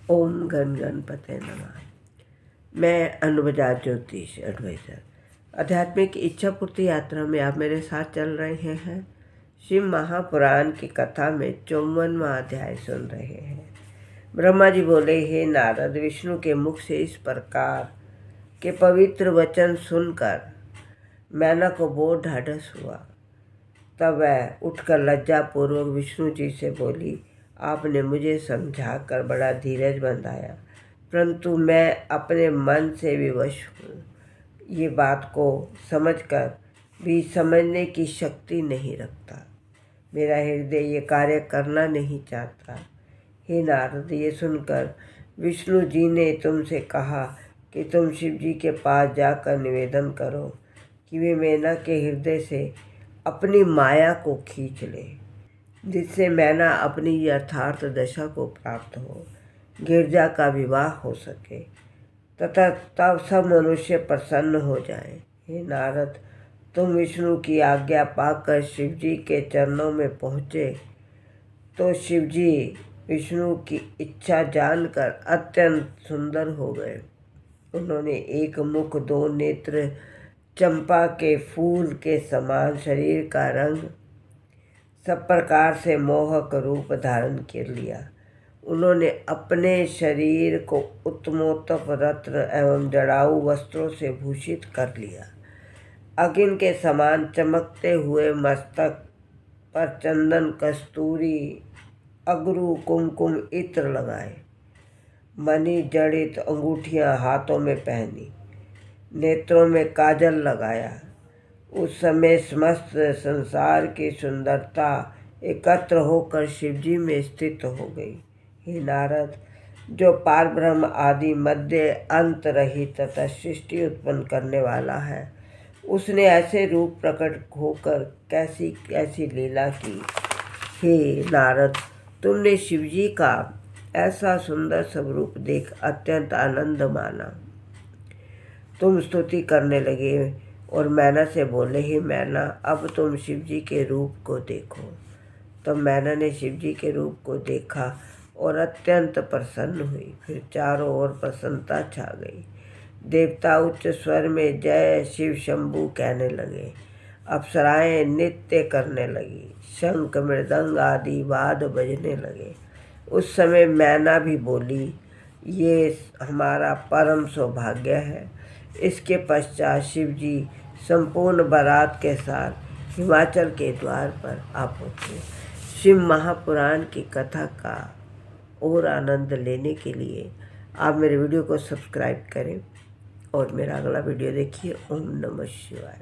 ओम गण गणपते नमः। मैं अनुबजाज ज्योतिष एडवाइज़र आध्यात्मिक इच्छा पूर्ति यात्रा में आप मेरे साथ चल रहे हैं। शिव महापुराण की कथा में 54वां अध्याय सुन रहे हैं। ब्रह्मा जी बोले, हे नारद, विष्णु के मुख से इस प्रकार के पवित्र वचन सुनकर मैना को बहुत ढाढ़स हुआ। तब वह उठकर लज्जापूर्वक विष्णु जी से बोली, आपने मुझे समझाकर बड़ा धीरज बंधाया, परंतु मैं अपने मन से विवश हूँ। ये बात को समझकर भी समझने की शक्ति नहीं रखता। मेरा हृदय ये कार्य करना नहीं चाहता। हे नारद, ये सुनकर विष्णु जी ने तुमसे कहा कि तुम शिव जी के पास जाकर निवेदन करो कि वे मैना के हृदय से अपनी माया को खींच ले, जिससे मैना अपनी यथार्थ दशा को प्राप्त हो, गिरजा का विवाह हो सके तथा तब सब मनुष्य प्रसन्न हो जाएं। हे नारद, तुम विष्णु की आज्ञा पाकर शिव जी के चरणों में पहुँचे तो शिव जी विष्णु की इच्छा जानकर अत्यंत सुंदर हो गए। उन्होंने एक मुख, दो नेत्र, चंपा के फूल के समान शरीर का रंग, सब प्रकार से मोहक रूप धारण कर लिया। उन्होंने अपने शरीर को उत्तमोत्तम रत्न एवं जड़ाऊ वस्त्रों से भूषित कर लिया। अग्नि के समान चमकते हुए मस्तक पर चंदन, कस्तूरी, अगरू, कुमकुम, इत्र लगाए। मणि जड़ित अंगूठियां हाथों में पहनी, नेत्रों में काजल लगाया। उस समय समस्त संसार की सुंदरता एकत्र होकर शिवजी में स्थित हो गई। हे नारद, जो पारब्रह्म आदि मध्य अंत रहित तथा सृष्टि उत्पन्न करने वाला है, उसने ऐसे रूप प्रकट होकर कैसी कैसी लीला की। हे नारद, तुमने शिवजी का ऐसा सुंदर स्वरूप देख अत्यंत आनंद माना। तुम स्तुति करने लगे और मैना से बोले, ही मैना, अब तुम शिवजी के रूप को देखो। तो मैना ने शिवजी के रूप को देखा और अत्यंत प्रसन्न हुई। फिर चारों ओर प्रसन्नता छा गई। देवता उच्च स्वर में जय शिव शंभु कहने लगे। अप्सराएं नृत्य करने लगी। शंख, मृदंग आदि वाद बजने लगे। उस समय मैना भी बोली, ये हमारा परम सौभाग्य है। इसके पश्चात शिवजी संपूर्ण बारात के साथ हिमाचल के द्वार पर आ पहुँचे। शिव महापुराण की कथा का और आनंद लेने के लिए आप मेरे वीडियो को सब्सक्राइब करें और मेरा अगला वीडियो देखिए। ओम नमः शिवाय।